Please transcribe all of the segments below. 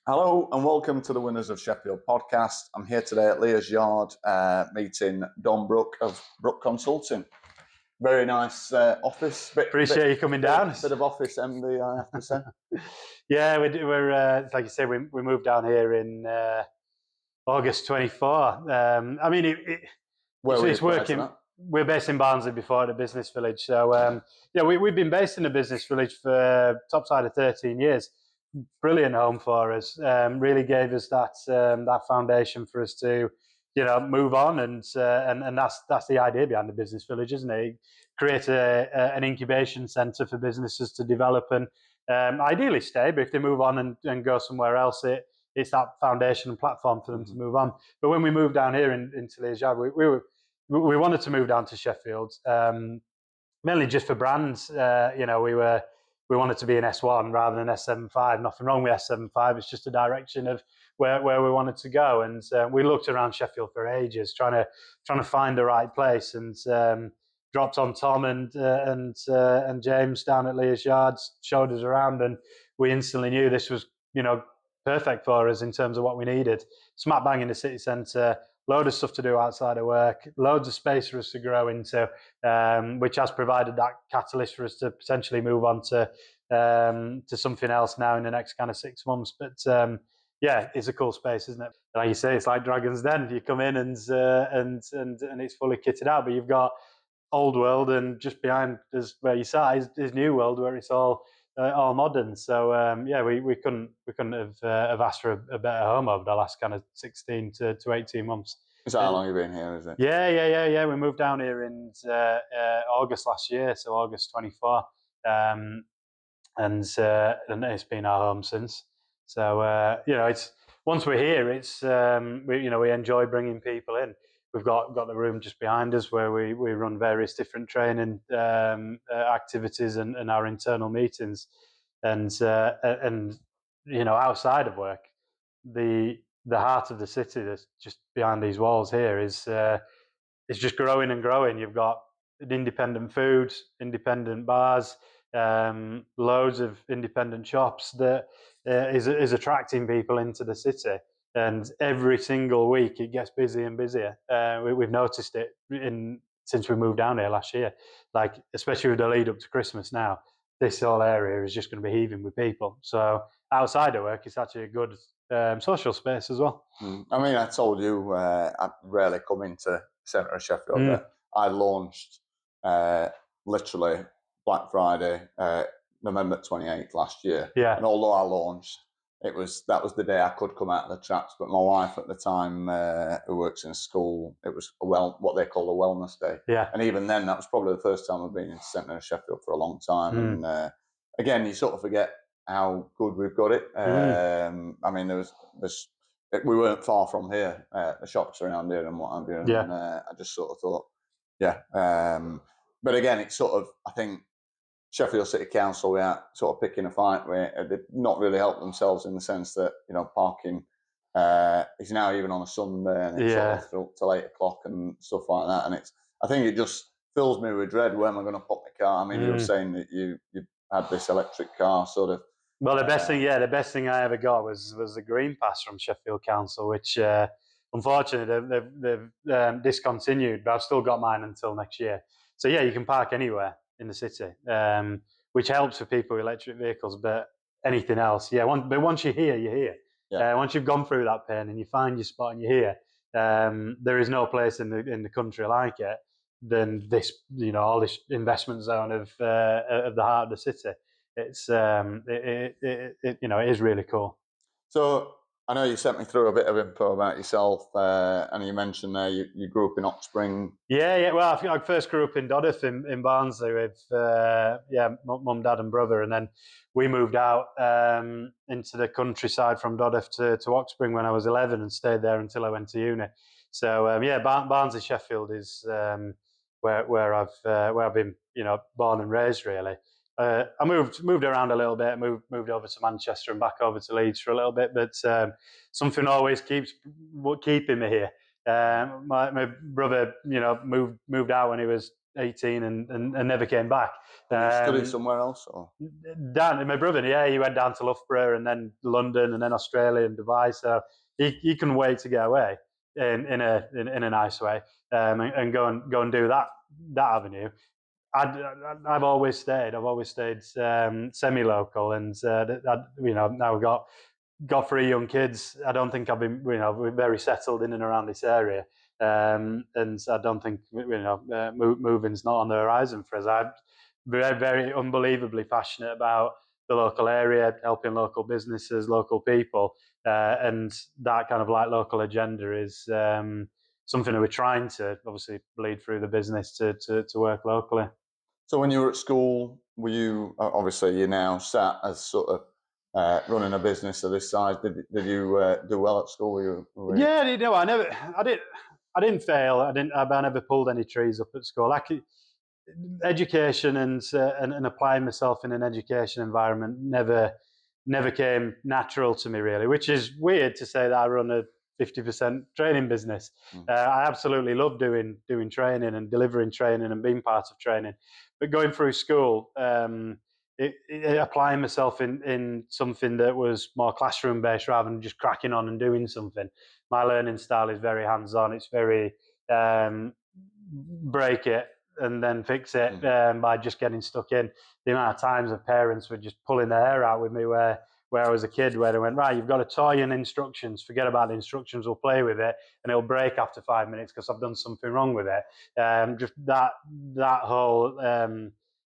Hello and welcome to the Winners of Sheffield Podcast. I'm here today at Leah's Yard meeting Dom Brook of Brook Consulting. Very nice office. Appreciate you coming down. Bit of office MD, I have to say. Yeah, we're like you say, we moved down here in August 24. I mean, it's working. We're based in Barnsley before at the business village. So, we've been based in the business village for topside of 13 years. Brilliant home for us. Really gave us that foundation for us to, move on, and that's the idea behind the business village, isn't it? Create an incubation centre for businesses to develop and ideally stay, but if they move on and go somewhere else, it's that foundation and platform for them to move on. But when we moved down here into Leah's Yard, we wanted to move down to Sheffield, mainly just for brands. We wanted to be an S1 rather than S75. Nothing wrong with S75. It's just a direction of where we wanted to go. And we looked around Sheffield for ages, trying to find the right place. And dropped on Tom and James down at Leah's Yards, showed us around, and we instantly knew this was perfect for us in terms of what we needed. Smack bang in the city centre. Load of stuff to do outside of work, loads of space for us to grow into, which has provided that catalyst for us to potentially move on to something else now in the next kind of 6 months. But it's a cool space, isn't it? Like you say, it's like Dragon's Den. You come in and it's fully kitted out, but you've got old world, and just behind us where you sat is new world, where it's all modern. So we couldn't have asked for a better home over the last kind of 16 to 18 months. Is that how long you've been here, is it? Yeah. We moved down here in August last year, so August 24, and it's been our home since. So it's once we're here, it's we enjoy bringing people in. We've got the room just behind us where we run various different training activities and our internal meetings, and outside of work, the heart of the city that's just behind these walls here is just growing and growing. You've got independent food, independent bars, loads of independent shops that is attracting people into the city. And every single week it gets busier and busier. We've noticed it since we moved down here last year. Like, especially with the lead up to Christmas now, this whole area is just going to be heaving with people. So outside of work, it's actually a good social space as well. I mean, I told you I rarely come into the centre of Sheffield. But I launched literally Black Friday, November 28th last year. Yeah. And although I launched, that was the day I could come out of the traps. But my wife at the time, who works in a school, it was what they call a wellness day. Yeah. And even then, that was probably the first time I've been in the centre of Sheffield for a long time. And again, you sort of forget how good we've got it. I mean, we weren't far from here. The shops around here and what have you. And I just sort of thought, but again, it's sort of, I think, Sheffield City Council, we are sort of picking a fight where they've not really helped themselves in the sense that, parking is now even on a Sunday and it's sort of till 8 o'clock and stuff like that. And I think it just fills me with dread. Where am I going to put my car? I mean, you were saying that you had this electric car sort of. Well, the best thing I ever got was the Green Pass from Sheffield Council, which unfortunately they've discontinued, but I've still got mine until next year. So you can park anywhere in the city, which helps for people with electric vehicles. But anything else, but once you're here, you're here. Yeah. Once you've gone through that pain and you find your spot and you're here, there is no place in the country like it than this. All this investment zone of the heart of the city. It's it is really cool. So I know you sent me through a bit of info about yourself, and you mentioned there you grew up in Oxspring. Yeah. Well, I think I first grew up in Doddeff in Barnsley with mum, dad, and brother, and then we moved out into the countryside from Doddeff to Oxspring when I was 11, and stayed there until I went to uni. So Barnsley, Sheffield is where I've been born and raised really. I moved around a little bit, moved over to Manchester and back over to Leeds for a little bit, but something always keeps keeping me here. My brother, moved out when he was 18 and never came back. Did you study somewhere else? Or? Dan, my brother, he went down to Loughborough and then London and then Australia and Dubai. So he can wait to get away in a nice way, and go and do that avenue. I've always stayed semi-local, and now we've got 3 young kids. I don't think I've been, we're very settled in and around this area, and I don't think moving's not on the horizon for us. I'm very, very unbelievably passionate about the local area, helping local businesses, local people, and that kind of like local agenda is something that we're trying to obviously bleed through the business to work locally. So when you were at school, were you, obviously you're now sat as sort of running a business of this size? Did you do well at school? Yeah, I didn't fail. I never pulled any trees up at school. Education and applying myself in an education environment never came natural to me, really, which is weird to say that I run a 50% training business. I absolutely love doing training and delivering training and being part of training, but going through school, applying myself in something that was more classroom based rather than just cracking on and doing something. My learning style is very hands-on. It's very break it and then fix it by just getting stuck in. The amount of times the parents were just pulling their hair out with me where I was a kid, where they went, right, you've got a toy and instructions, forget about the instructions, we'll play with it, and it'll break after 5 minutes because I've done something wrong with it. Just that whole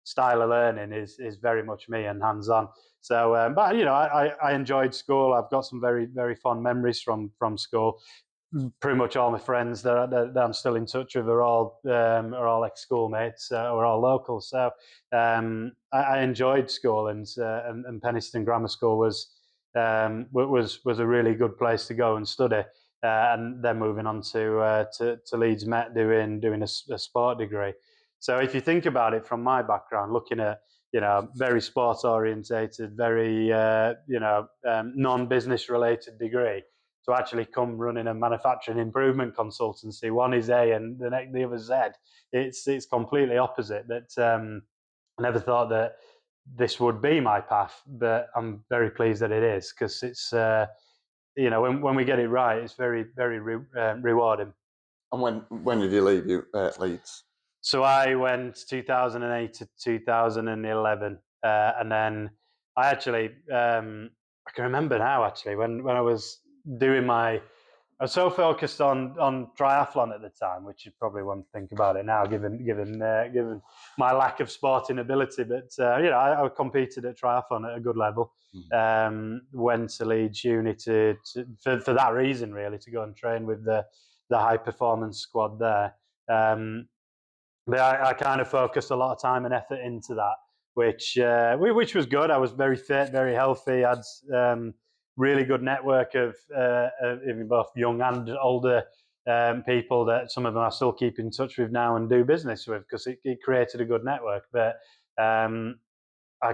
style of learning is very much me and hands-on. So, but I enjoyed school. I've got some very, very fond memories from school. Pretty much all my friends that I'm still in touch with are all ex-schoolmates, or all local. So I enjoyed school, and Penistone Grammar School was a really good place to go and study. And then moving on to Leeds Met doing a sport degree. So if you think about it from my background, looking at very sports orientated, very non-business related degree, to actually come running a manufacturing improvement consultancy, one is A and the other Z. It's completely opposite. That I never thought that this would be my path, but I'm very pleased that it is, because it's when we get it right, it's very, very rewarding. And when did you leave Leeds? So I went 2008 to 2011, and then I actually I can remember now actually when I was doing I was so focused on triathlon at the time, which you probably won't think about it now, given my lack of sporting ability. But I competed at triathlon at a good level. Went to Leeds Uni for that reason, really, to go and train with the high performance squad there. But I kind of focused a lot of time and effort into that, which was good. I was very fit, very healthy. I had really good network of both young and older people that some of them I still keep in touch with now and do business with, because it created a good network. But I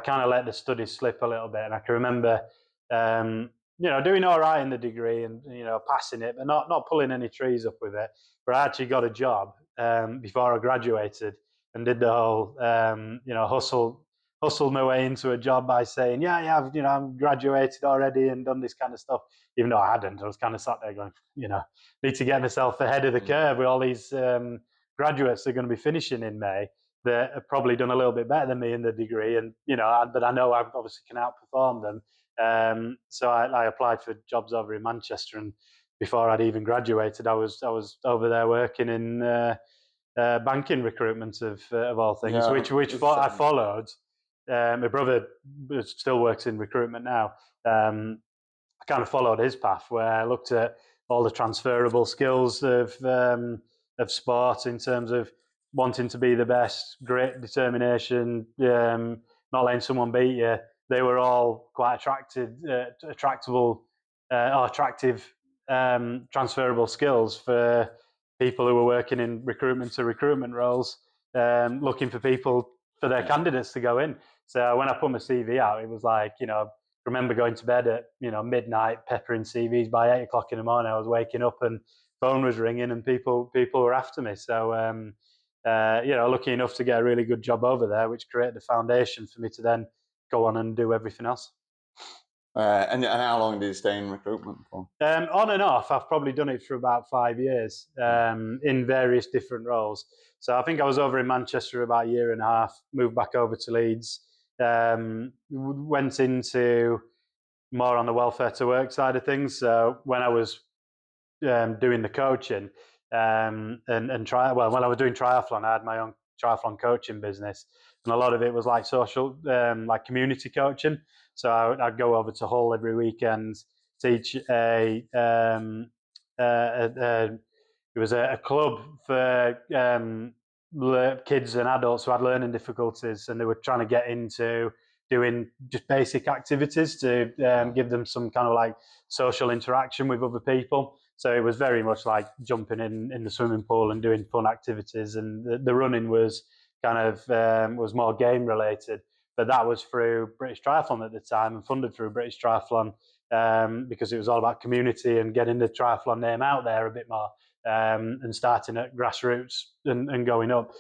kind of let the studies slip a little bit, and I can remember doing all right in the degree and passing it, but not pulling any trees up with it. But I actually got a job before I graduated, and did the whole hustled my way into a job by saying, I'm graduated already and done this kind of stuff, even though I hadn't. I was kind of sat there going, need to get myself ahead of the curve with all these graduates that are going to be finishing in May that have probably done a little bit better than me in the degree, and but I know I obviously can outperform them. So I applied for jobs over in Manchester, and before I'd even graduated, I was over there working in banking recruitment of all things, which I followed. My brother still works in recruitment now. I kind of followed his path, where I looked at all the transferable skills of sport in terms of wanting to be the best, great determination, not letting someone beat you. They were all quite attractive transferable skills for people who were working in recruitment to recruitment roles, looking for people for their candidates to go in. So when I put my CV out, it was like, remember going to bed at midnight, peppering CVs. By 8 o'clock in the morning, I was waking up and phone was ringing and people were after me. So lucky enough to get a really good job over there, which created the foundation for me to then go on and do everything else. And how long did you stay in recruitment for? On and off, I've probably done it for about 5 years in various different roles. So I think I was over in Manchester about a year and a half, moved back over to Leeds, went into more on the welfare to work side of things. So when I was doing the coaching when I was doing triathlon, I had my own triathlon coaching business, and a lot of it was like social, like community coaching. So I'd go over to Hull every weekend, teach it was a club for kids and adults who had learning difficulties, and they were trying to get into doing just basic activities to give them some kind of like social interaction with other people. So it was very much like jumping in the swimming pool and doing fun activities, and the running was kind of was more game related. But that was through British Triathlon at the time and funded through British Triathlon because it was all about community and getting the triathlon name out there a bit more and starting at grassroots and going up.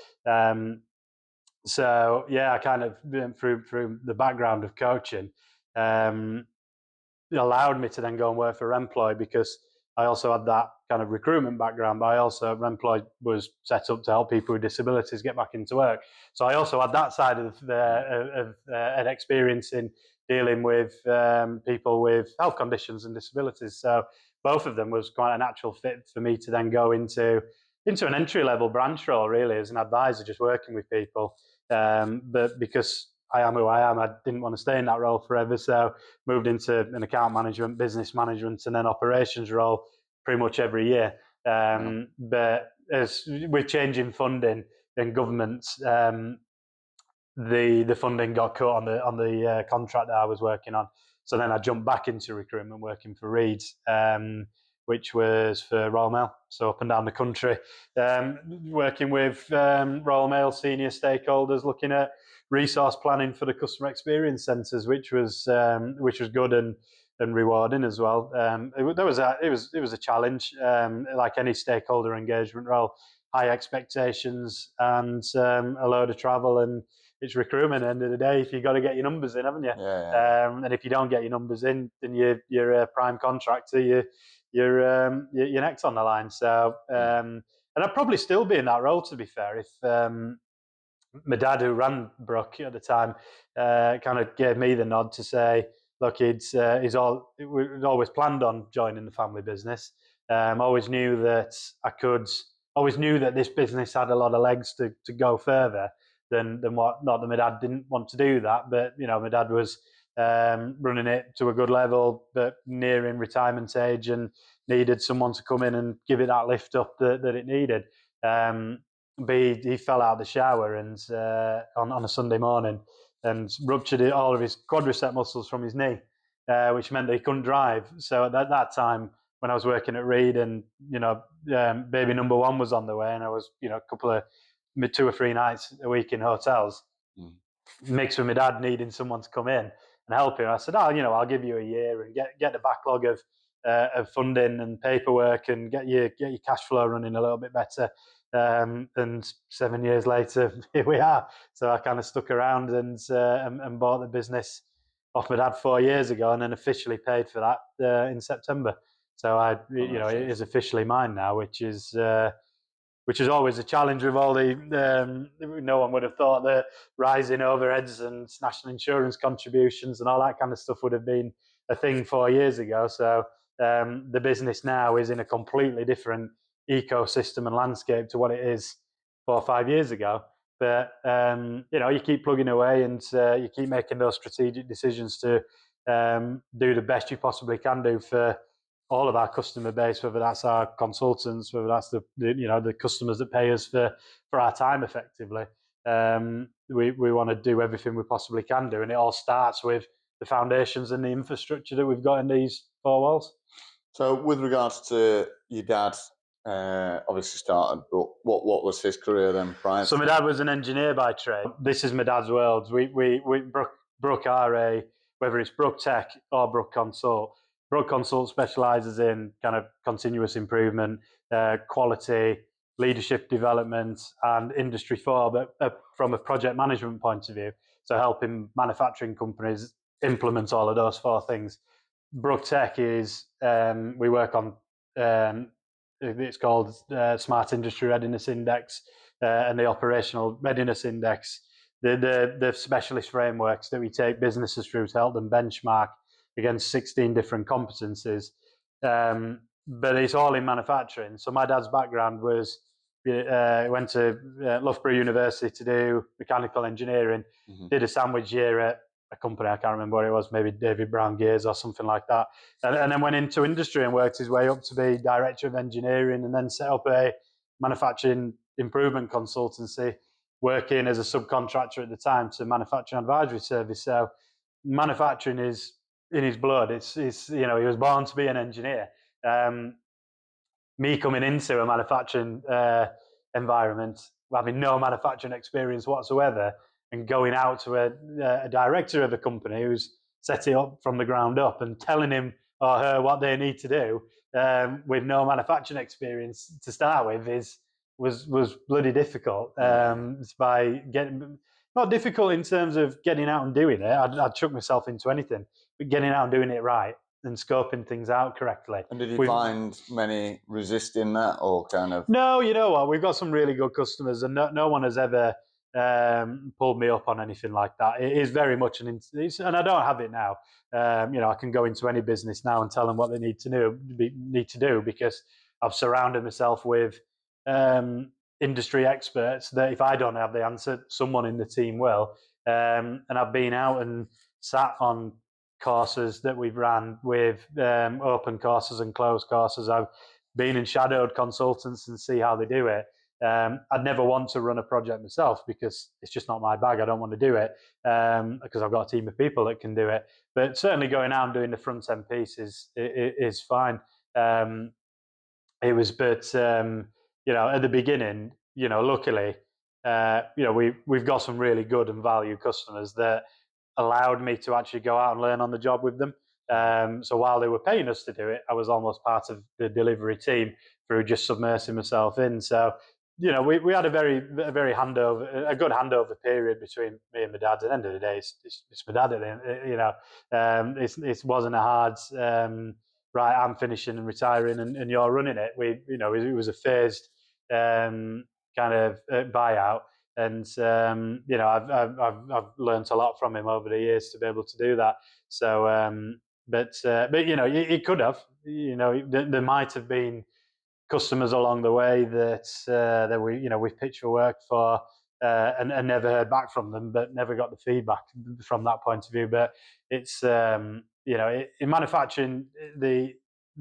So yeah, I kind of through the background of coaching it allowed me to then go and work for Remploy, because I also had that kind of recruitment background, but I also, Remploy was set up to help people with disabilities get back into work. So I also had that side of an experience in dealing with people with health conditions and disabilities. So both of them was quite a natural fit for me to then go into an entry-level branch role, really, as an advisor, just working with people. But because I am who I am, I didn't want to stay in that role forever, so moved into an account management, business management, and then operations role pretty much every year. But as with changing funding and governments, the funding got cut on the contract that I was working on. So then I jumped back into recruitment, working for Reeds, which was for Royal Mail, so up and down the country, working with Royal Mail senior stakeholders, looking at resource planning for the customer experience centres, which was good and rewarding as well. It was a challenge, like any stakeholder engagement role, high expectations and a load of travel, and it's recruitment at the end of the day. If you've got to get your numbers in, haven't you? Yeah. And if you don't get your numbers in, then you're a prime contractor. Your neck's on the line. So, and I'd probably still be in that role, to be fair, if my dad, who ran Brook at the time, kind of gave me the nod to say, look, we'd always planned on joining the family business. Always knew that always knew that this business had a lot of legs to go further than what, not that my dad didn't want to do that, but my dad was running it to a good level, but nearing retirement age and needed someone to come in and give it that lift up that it needed. But he fell out of the shower and on a Sunday morning and ruptured all of his quadricep muscles from his knee, which meant that he couldn't drive. So at that time, when I was working at Reed, and baby number one was on the way, and I was a couple of 2 or 3 nights a week in hotels, mixed with my dad needing someone to come in and help him. I said, I'll give you a year and get the backlog of funding and paperwork and get your cash flow running a little bit better. And 7 years later, here we are. So I kind of stuck around and bought the business off my dad 4 years ago, and then officially paid for that in September. So it is officially mine now, which is always a challenge with all the. No one would have thought the rising overheads and national insurance contributions and all that kind of stuff would have been a thing 4 years ago. So the business now is in a completely different ecosystem and landscape to what it is 4 or 5 years ago. But you keep plugging away and you keep making those strategic decisions to do the best you possibly can do for all of our customer base, whether that's our consultants, whether that's the customers that pay us for our time effectively. We want to do everything we possibly can do, and it all starts with the foundations and the infrastructure that we've got in these 4 walls. So with regards to your dad, obviously started, but what was his career then prior? So my dad was an engineer by trade. This is my dad's world. Brook are whether it's BrookTech or Brook Consult. Brook Consult specialises in kind of continuous improvement, quality, leadership development, and Industry 4, but from a project management point of view. So helping manufacturing companies implement all of those 4 things. BrookTech is, we work on, it's called Smart Industry Readiness Index and the Operational Readiness Index, the specialist frameworks that we take businesses through to help them benchmark against 16 different competencies. But it's all in manufacturing. So my dad's background was, he went to Loughborough University to do mechanical engineering, did a sandwich year at a company, I can't remember what it was, maybe David Brown Gears or something like that. And then went into industry and worked his way up to be director of engineering, and then set up a manufacturing improvement consultancy, working as a subcontractor at the time to manufacturing advisory service. So manufacturing is in his blood. It's he was born to be an engineer. Me coming into a manufacturing environment, having no manufacturing experience whatsoever, and going out to a director of a company who's set it up from the ground up and telling him or her what they need to do with no manufacturing experience to start with was bloody difficult. By getting, not difficult in terms of getting out and doing it. I'd chuck myself into anything, but getting out and doing it right and scoping things out correctly. And did you find many resisting that, or kind of? No, you know what? We've got some really good customers, and no one has ever pulled me up on anything like that. It is very much and I don't have it now. I can go into any business now and tell them what they need to do because I've surrounded myself with industry experts that if I don't have the answer, someone in the team will. And I've been out and sat on courses that we've ran with open courses and closed courses. I've been and shadowed consultants and see how they do it. I'd never want to run a project myself because it's just not my bag. I don't want to do it because I've got a team of people that can do it. But certainly going out and doing the front end piece is fine. It was, but at the beginning, luckily, we've got some really good and valued customers that allowed me to actually go out and learn on the job with them. So while they were paying us to do it, I was almost part of the delivery team through just submersing myself in. So, we had a good handover period between me and my dad. At the end of the day, it's my dad. It wasn't a hard, right, I'm finishing and retiring and you're running it. It was a phased kind of buyout. And I've learned a lot from him over the years to be able to do that. So, but it could have. There might have been customers along the way that we pitched for work for and never heard back from them, but never got the feedback from that point of view. But it's in manufacturing, the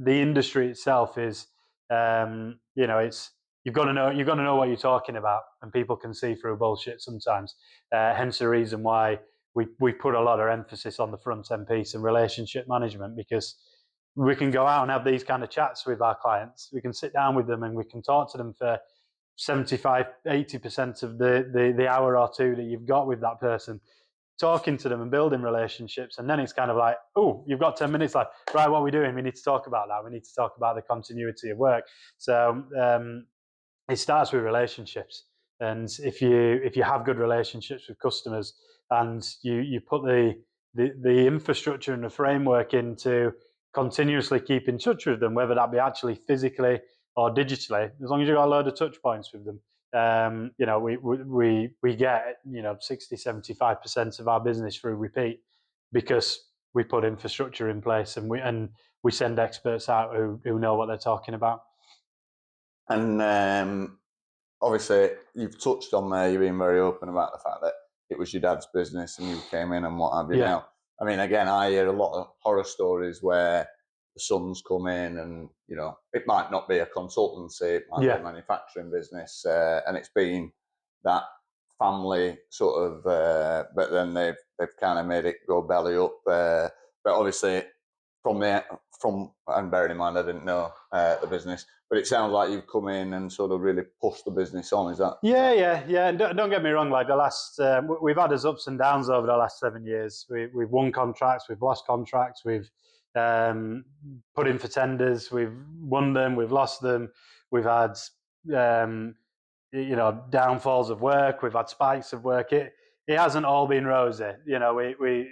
industry itself is it's. You've got to know what you're talking about, and people can see through bullshit sometimes. Hence the reason why we put a lot of emphasis on the front end piece and relationship management, because we can go out and have these kind of chats with our clients. We can sit down with them and we can talk to them for 75, 80% of the hour or two that you've got with that person, talking to them and building relationships. And then it's kind of like, oh, you've got 10 minutes left. Right, what are we doing? We need to talk about that. We need to talk about the continuity of work. So it starts with relationships, and if you have good relationships with customers and you put the infrastructure and the framework into continuously keep in touch with them, whether that be actually physically or digitally, as long as you've got a load of touch points with them, we get 60-75% of our business through repeat because we put infrastructure in place and we send experts out who know what they're talking about. And obviously, you've touched on there, you've been very open about the fact that it was your dad's business and you came in and what have you. Now, I mean, again, I hear a lot of horror stories where the sons come in and, it might not be a consultancy, it might be a manufacturing business, and it's been that family sort of, but then they've kind of made it go belly up. But obviously, and bearing in mind I didn't know the business, but it sounds like you've come in and sort of really pushed the business on. Is that? Yeah. And don't get me wrong. Like the last, we've had us ups and downs over the last 7 years. We've won contracts, we've lost contracts, we've put in for tenders, we've won them, we've lost them. We've had downfalls of work. We've had spikes of work. It hasn't all been rosy. We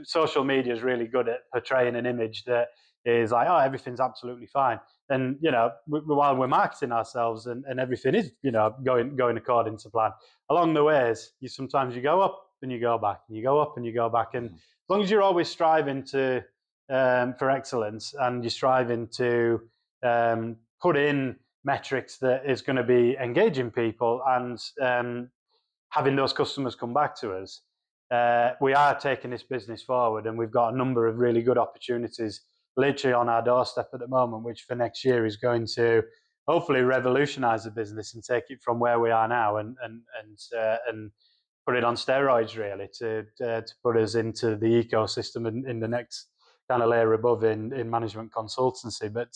social media is really good at portraying an image that is like, oh, everything's absolutely fine. And while we're marketing ourselves and everything is going according to plan, along the ways sometimes you go up and you go back, and you go up and you go back. And as long as you're always striving to for excellence, and you're striving to put in metrics that is going to be engaging people and having those customers come back to us, we are taking this business forward, and we've got a number of really good opportunities literally on our doorstep at the moment, which for next year is going to hopefully revolutionize the business and take it from where we are now and put it on steroids, really, to put us into the ecosystem in the next kind of layer above in management consultancy. But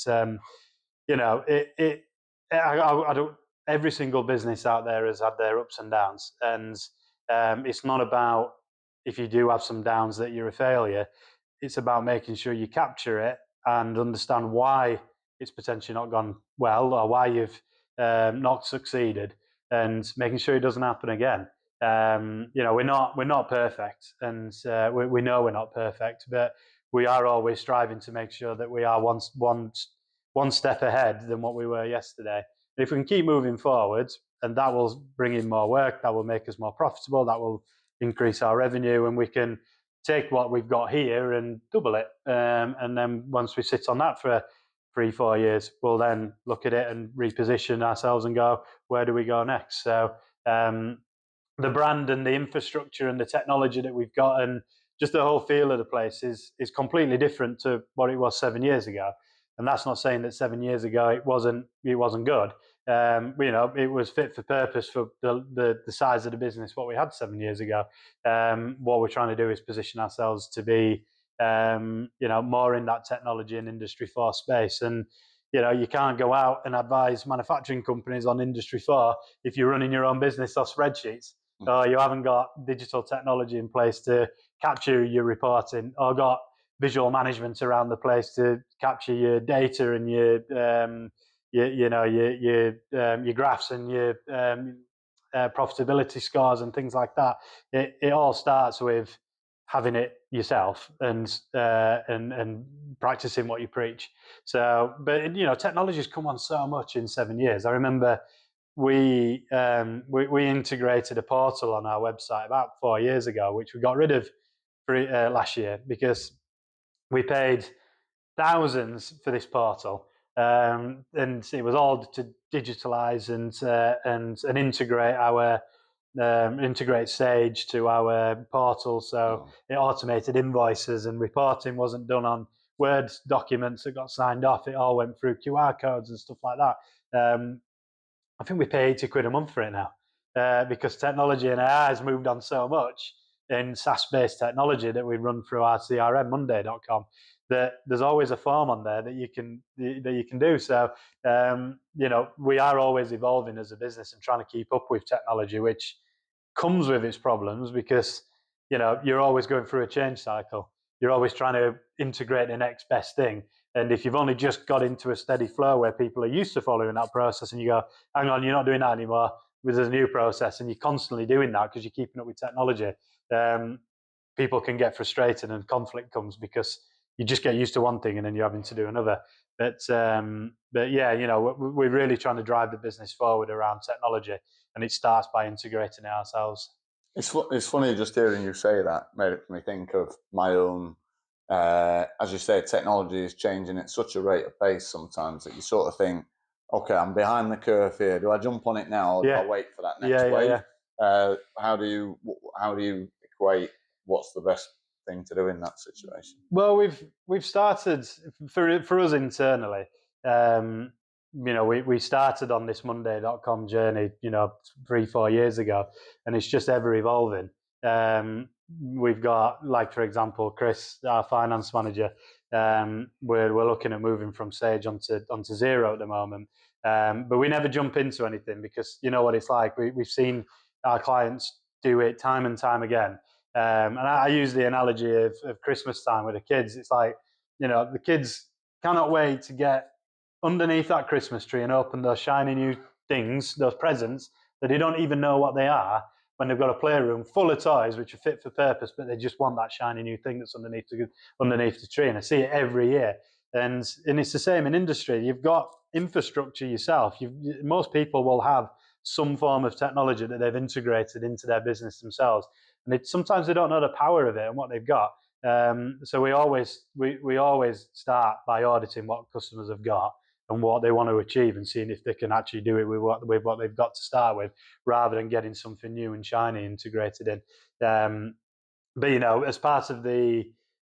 I don't. Every single business out there has had their ups and downs, and it's not about, if you do have some downs, that you're a failure. It's about making sure you capture it and understand why it's potentially not gone well, or why you've not succeeded, and making sure it doesn't happen again. We're not perfect, and we know we're not perfect, but we are always striving to make sure that we are one step ahead than what we were yesterday. And if we can keep moving forward, and that will bring in more work, that will make us more profitable, that will increase our revenue, and we can take what we've got here and double it. And then once we sit on that for 3-4 years, we'll then look at it and reposition ourselves and go, where do we go next? So the brand and the infrastructure and the technology that we've got, and just the whole feel of the place is completely different to what it was 7 years ago. And that's not saying that 7 years ago it wasn't good. It was fit for purpose for the size of the business what we had 7 years ago. What we're trying to do is position ourselves to be more in that technology and Industry 4 space. And you can't go out and advise manufacturing companies on Industry 4 if you're running your own business off spreadsheets, or you haven't got digital technology in place to capture your reporting, or got visual management around the place to capture your data and your graphs and your profitability scores and things like that. It all starts with having it yourself and practicing what you preach. So, but technology's come on so much in 7 years. I remember we integrated a portal on our website about 4 years ago, which we got rid of last year because we paid thousands for this portal, and it was all to digitalize and integrate Sage to our portal, so it automated invoices, and reporting wasn't done on Word documents that got signed off. It all went through QR codes and stuff like that. I think we pay £80 a month for it now, because technology and AI has moved on so much in SaaS-based technology that we run through our CRM, Monday.com, that there's always a form on there that you can do. So we are always evolving as a business and trying to keep up with technology, which comes with its problems, because you're always going through a change cycle. You're always trying to integrate the next best thing. And if you've only just got into a steady flow where people are used to following that process, and you go, hang on, you're not doing that anymore, there's a new process, and you're constantly doing that because you're keeping up with technology, people can get frustrated, and conflict comes because you just get used to one thing and then you're having to do another. But yeah, we're really trying to drive the business forward around technology, and it starts by integrating it ourselves. It's funny just hearing you say that. Made me think of my own. As you say, technology is changing at such a rate of pace sometimes that you sort of think, okay, I'm behind the curve here. Do I jump on it now, or do I wait for that next wave? How do you equate what's the best thing to do in that situation? Well, we've started for us internally. We started on this Monday.com journey, 3-4 years ago, and it's just ever evolving. We've got, like, for example, Chris, our finance manager. We're looking at moving from Sage onto Xero at the moment, but we never jump into anything because you know what it's like. We've seen our clients do it time and time again. And I use the analogy of Christmas time with the kids. It's like, the kids cannot wait to get underneath that Christmas tree and open those shiny new things, those presents, that they don't even know what they are, when they've got a playroom full of toys which are fit for purpose, but they just want that shiny new thing that's underneath the tree. And I see it every year. And it's the same in industry. You've got infrastructure yourself. Most people will have some form of technology that they've integrated into their business themselves, and sometimes they don't know the power of it and what they've got. So we always start by auditing what customers have got and what they want to achieve, and seeing if they can actually do it with what they've got to start with, rather than getting something new and shiny integrated in. But as part of the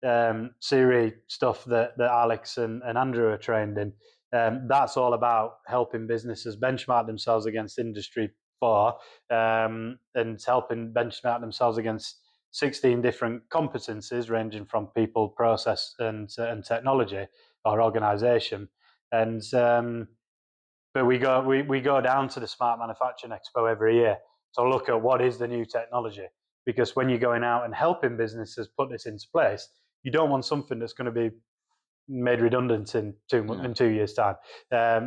SIRI stuff that Alex and Andrew are trained in, that's all about helping businesses benchmark themselves against Industry 4, and helping benchmark themselves against 16 different competencies ranging from people, process, and technology or organisation. And but we go down to the Smart Manufacturing Expo every year to look at what is the new technology. Because when you're going out and helping businesses put this into place, you don't want something that's going to be made redundant in 2 years' time.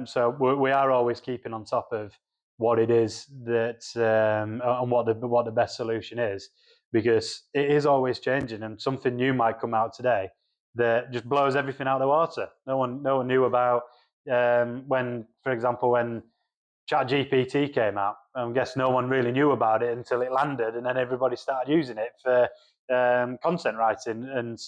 So we are always keeping on top of what it is that and what the best solution is, because it is always changing, and something new might come out today that just blows everything out of the water. No one knew about when ChatGPT came out. I guess no one really knew about it until it landed, and then everybody started using it for content writing and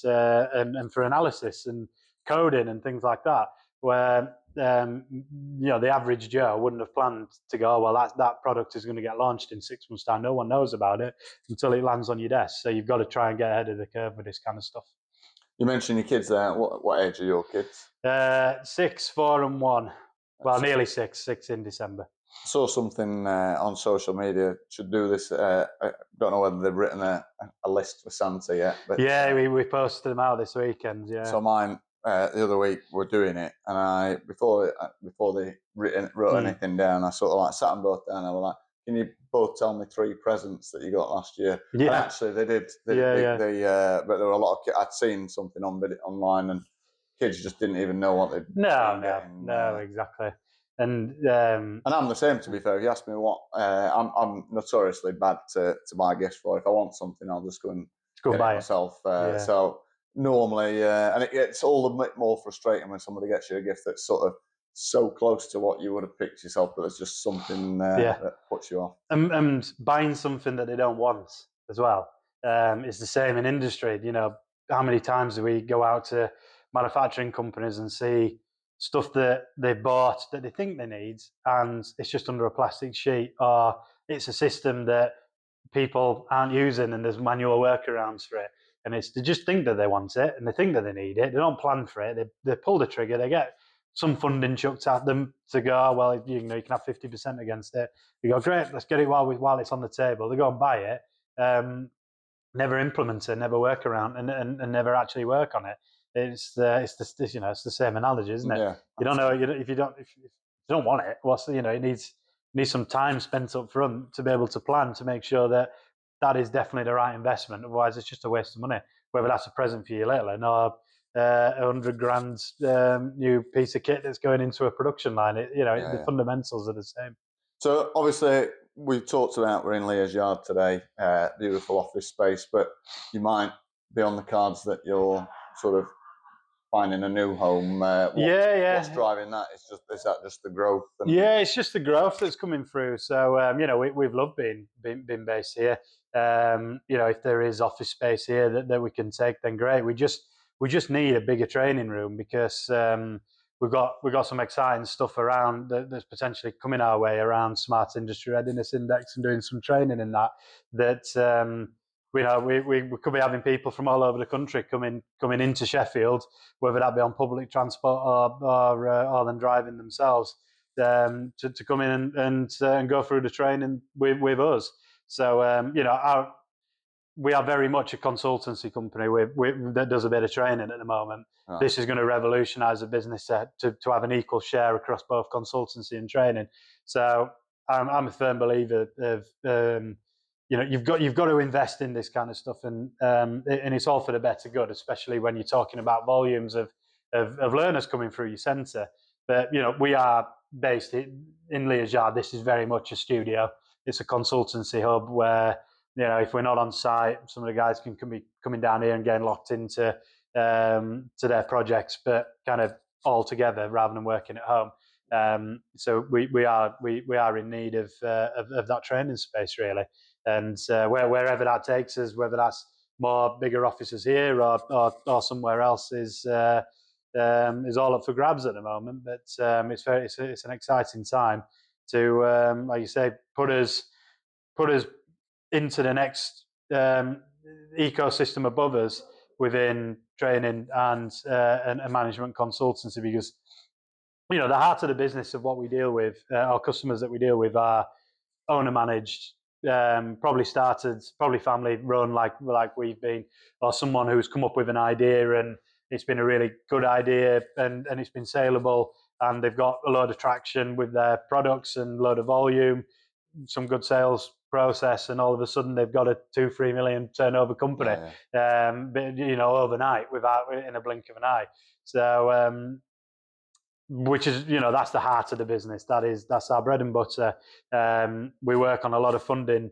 for analysis and coding and things like that. Where the average Joe wouldn't have planned to go, well, that product is going to get launched in 6 months' time. No one knows about it until it lands on your desk. So you've got to try and get ahead of the curve with this kind of stuff. You mentioned your kids there. What age are your kids? 6, 4, and 1. Well, nearly 6 in December. I saw something on social media. Should do this. I don't know whether they've written a list for Santa yet. But yeah, we posted them out this weekend. Yeah. So mine the other week were doing it, and I before they wrote anything down, I sort of like sat them both down. And I was like, "Can you both tell me 3 presents that you got last year?" Yeah. And actually, they did. But there were a lot of kids. I'd seen something online, and kids just didn't even know what they'd getting. No, exactly. And I'm the same, to be fair. If you ask me what, I'm notoriously bad to buy gifts for. If I want something, I'll just go and get it myself. So normally, and it's all a bit more frustrating when somebody gets you a gift that's sort of so close to what you would have picked yourself, but it's just something that puts you off. And buying something that they don't want as well is the same in industry. How many times do we go out to manufacturing companies and see stuff that they bought that they think they need, and it's just under a plastic sheet, or it's a system that people aren't using and there's manual workarounds for it, and they just think that they want it and they think that they need it. They don't plan for it. They pull the trigger. They get some funding chucked at them to go, well, you can have 50% against it. You go, great, let's get it while it's on the table. They go and buy it, never implement it, never work around, and never actually work on it. It's the same analogy, isn't it? Yeah, you don't know if you don't want it. It needs some time spent up front to be able to plan to make sure that is definitely the right investment. Otherwise, it's just a waste of money. Whether that's a present for you little or $100,000 new piece of kit that's going into a production line. The fundamentals are the same. So obviously, we've talked about we're in Leah's yard today, beautiful office space, but you might be on the cards that you're sort of finding a new home. What's driving that? Is that just the growth? It's just the growth that's coming through. So we've loved being based here. If there is office space here that we can take, then great. We just need a bigger training room, because we've got some exciting stuff around that's potentially coming our way around Smart Industry Readiness Index and doing some training in that. We could be having people from all over the country coming into Sheffield, whether that be on public transport or then driving themselves, to come in and go through the training with us. So we are very much a consultancy company that does a bit of training at the moment. Oh. This is going to revolutionise the business to have an equal share across both consultancy and training. So I'm a firm believer of you've got to invest in this kind of stuff, and it's all for the better good, especially when you're talking about volumes of learners coming through your centre. But we are based in Lears Yard. This is very much a studio. It's a consultancy hub where if we're not on site, some of the guys can be coming down here and getting locked into to their projects, but kind of all together rather than working at home. So we are in need of that training space, really, and wherever that takes us, whether that's more bigger offices here or somewhere else, is all up for grabs at the moment. But it's an exciting time to, like you say, put us into the next ecosystem above us within training and management consultancy, because the heart of the business of what we deal with, our customers that we deal with, are owner managed, probably family run, like we've been, or someone who's come up with an idea and it's been a really good idea and it's been saleable and they've got a load of traction with their products and a load of volume, some good sales process, and all of a sudden they've got a 2-3 million turnover company, overnight, in a blink of an eye. So which is, that's the heart of the business. That's our bread and butter. We work on a lot of funding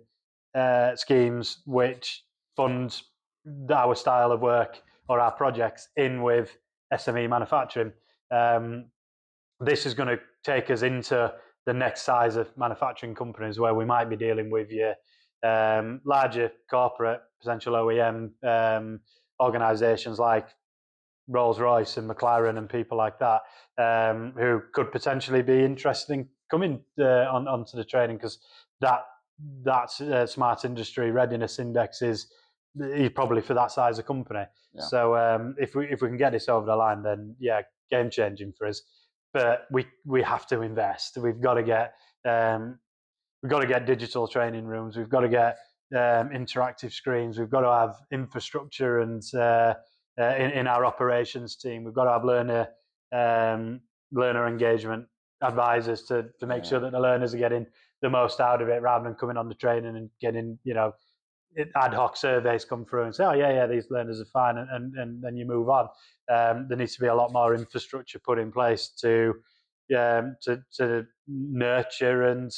schemes which fund our style of work or our projects in with SME manufacturing. This is going to take us into the next size of manufacturing companies, where we might be dealing with your larger corporate, potential OEM organisations like Rolls-Royce and McLaren and people like that, who could potentially be interested in coming onto the training, because that Smart Industry Readiness Index is probably for that size of company. Yeah. So if we can get this over the line, then game changing for us. But we have to invest. We've got to get digital training rooms. We've got to get interactive screens. We've got to have infrastructure and in our operations team. We've got to have learner engagement advisors to make sure that the learners are getting the most out of it, rather than coming on the training and getting ad hoc surveys come through and say, oh yeah, these learners are fine, and then you move on. There needs to be a lot more infrastructure put in place to nurture and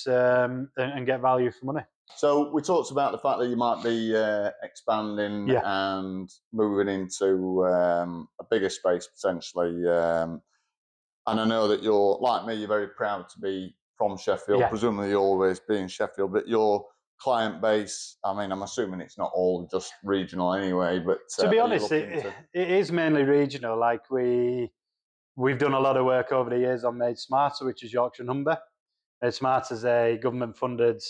get value for money. So we talked about the fact that you might be expanding and moving into a bigger space potentially. And I know that you're, like me, you're very proud to be from Sheffield. Yeah. Presumably you'll always be in Sheffield, but your client base, I mean, I'm assuming it's not all just regional anyway, but to be honest, it is mainly regional. Like we've done a lot of work over the years on Made Smarter, which is Yorkshire number. Made Smarter is a government-funded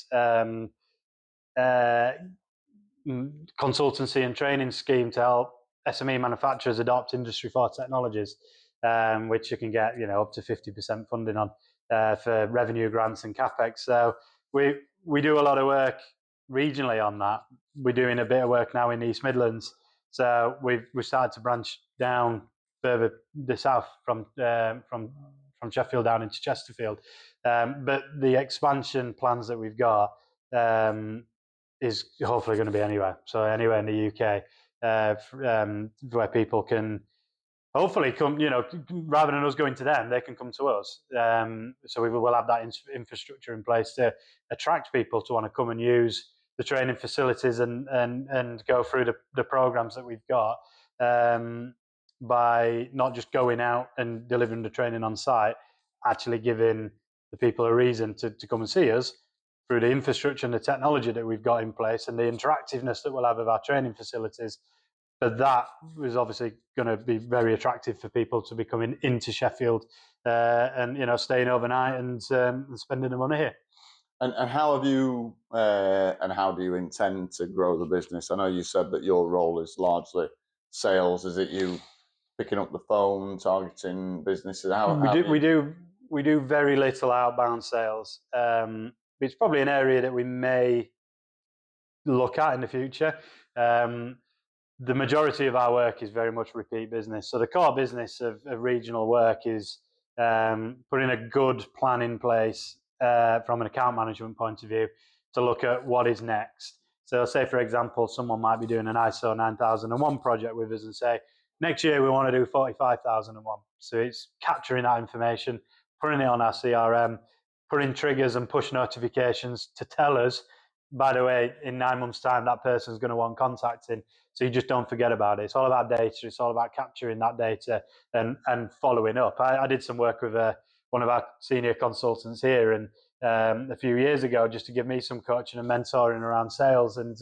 consultancy and training scheme to help SME manufacturers adopt Industry 4 technologies, which you can get up to 50% funding on for revenue grants and capex. So we do a lot of work regionally on that. We're doing a bit of work now in the East Midlands. So we've started to branch down further the south from Sheffield down into Chesterfield. But the expansion plans that we've got is hopefully going to be anywhere. So anywhere in the UK, where people can hopefully come, rather than us going to them, they can come to us. So we will have that infrastructure in place to attract people to want to come and use the training facilities and go through the programs that we've got, by not just going out and delivering the training on site, actually giving the people a reason to come and see us through the infrastructure and the technology that we've got in place and the interactiveness that we'll have of our training facilities. But that is obviously going to be very attractive for people to be coming into Sheffield and staying overnight and spending the money here. And how have you and how do you intend to grow the business? I know you said that your role is largely sales. Is it you picking up the phone, targeting businesses? We do very little outbound sales. It's probably an area that we may look at in the future. The majority of our work is very much repeat business. So the core business of regional work is putting a good plan in place from an account management point of view to look at what is next. So say, for example, someone might be doing an ISO 9001 project with us and say, Next year we want to do 45,001. So it's capturing that information, putting it on our CRM, putting triggers and push notifications to tell us, by the way, in 9 months' time, that person's going to want contacting. So you just don't forget about it. It's all about data. It's all about capturing that data and following up. I did some work with one of our senior consultants here and a few years ago, just to give me some coaching and mentoring around sales. And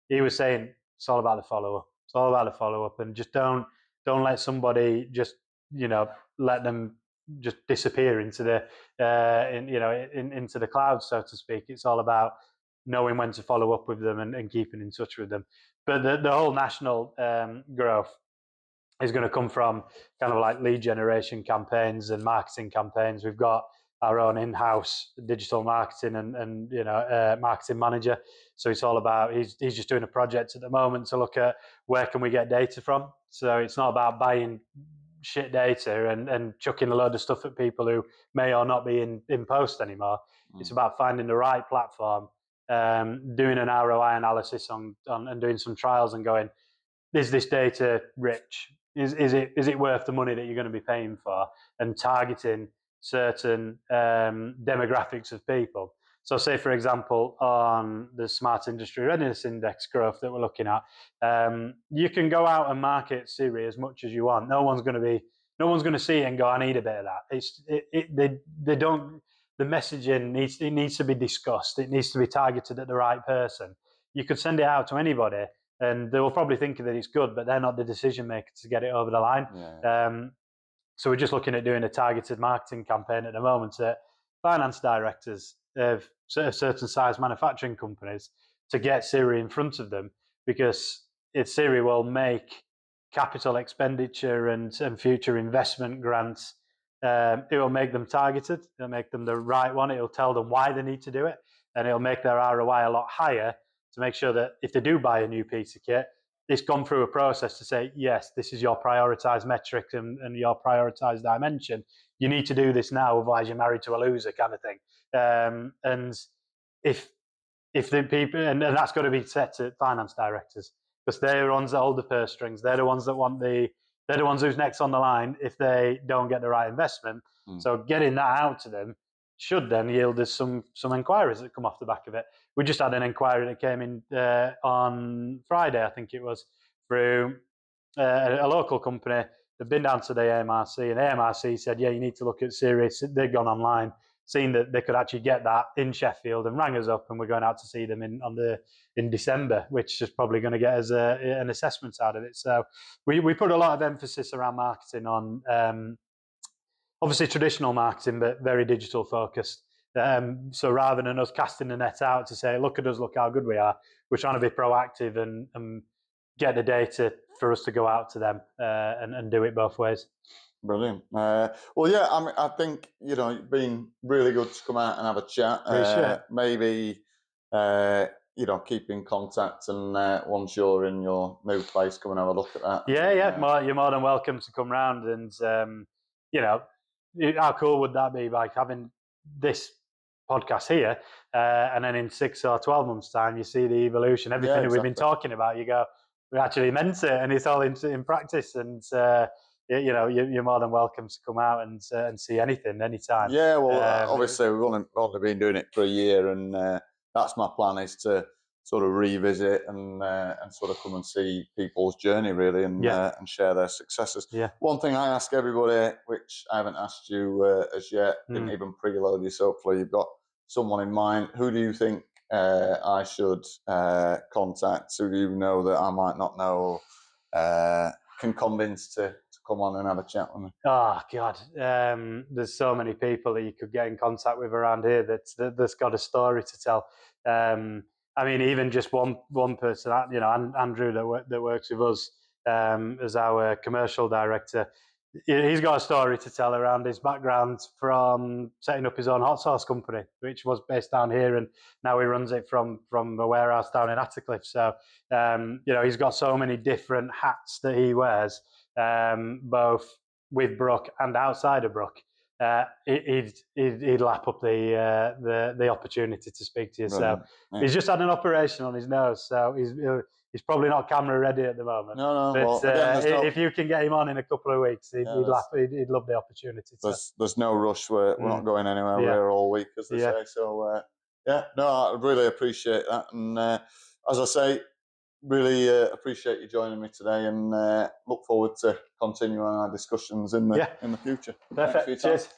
he was saying it's all about the follow-up. It's all about the follow-up, and just don't let somebody just let them just disappear into the into the clouds, so to speak. It's all about knowing when to follow up with them and keeping in touch with them. But the whole national growth is going to come from kind of like lead generation campaigns and marketing campaigns. We've got our own in-house digital marketing and marketing manager. So it's all about, he's just doing a project at the moment to look at where can we get data from. So it's not about buying shit data and chucking a load of stuff at people who may or not be in post anymore. It's about finding the right platform, doing an ROI analysis on and doing some trials and going, is this data rich? Is it worth the money that you're going to be paying for? And targeting certain demographics of people. So say, for example, on the Smart Industry Readiness Index growth that we're looking at, you can go out and market SIRI as much as you want. No one's going to see it and go, I need a bit of that. They don't. The messaging needs to be discussed. It needs to be targeted at the right person. You could send it out to anybody, and they will probably think that it's good, but they're not the decision maker to get it over the line. Yeah. So we're just looking at doing a targeted marketing campaign at the moment at finance directors of certain size manufacturing companies to get SIRI in front of them, because SIRI will make capital expenditure and future investment grants. It will make them targeted. It'll make them the right one. It'll tell them why they need to do it, and it'll make their ROI a lot higher to make sure that if they do buy a new piece of kit, it's gone through a process to say, yes, this is your prioritized metric and your prioritized dimension. You need to do this now, otherwise you're married to a loser, kind of thing. And if the people, and that's got to be set to finance directors, because they're the ones that hold the purse strings. They're the ones that they're the ones who's next on the line if they don't get the right investment. So getting that out to them should then yield us some inquiries that come off the back of it. We just had an inquiry that came in on Friday, I think it was, through a local company. They've been down to the AMRC, and AMRC said, yeah, you need to look at SIRI. They've gone online, seen that they could actually get that in Sheffield, and rang us up, and we're going out to see them in December, which is probably going to get us an assessment out of it. So we put a lot of emphasis around marketing on obviously traditional marketing, but very digital focused. So rather than us casting the net out to say, look at us, look how good we are, we're trying to be proactive and get the data for us to go out to them and do it both ways. Brilliant. Well, yeah, I think, it's been really good to come out and have a chat. Maybe, keep in contact, and once you're in your new place, come and have a look at that. Yeah. You're more than welcome to come round, and, how cool would that be, like having this podcast here, and then in 6 or 12 months' time, you see the evolution, everything that we've been talking about. You go, we actually meant it, and it's all in practice. And you're more than welcome to come out and see anything, anytime. Yeah, well, obviously we've only been doing it for a year, and that's my plan, is to sort of revisit and sort of come and see people's journey, really, and share their successes. Yeah. One thing I ask everybody, which I haven't asked you as yet, didn't even preload you, so hopefully you've got someone in mind. Who do you think I should contact? Who do you know that I might not know, can convince to come on and have a chat with me? Oh God, there's so many people that you could get in contact with around here that's got a story to tell. I mean, even just one person, Andrew that works with us as our commercial director. He's got a story to tell around his background from setting up his own hot sauce company, which was based down here, and now he runs it from a warehouse down in Attercliffe. So, he's got so many different hats that he wears, both with Brook and outside of Brook. He'd lap up the opportunity to speak to you. So he's just had an operation on his nose, so He's probably not camera ready at the moment. No. But Well, again, if you can get him on in a couple of weeks, he'd love the opportunity. There's no rush. We're not going anywhere. We're here all week, as they say. So I really appreciate that. And as I say, really appreciate you joining me today, and look forward to continuing our discussions in the future. Perfect. Cheers.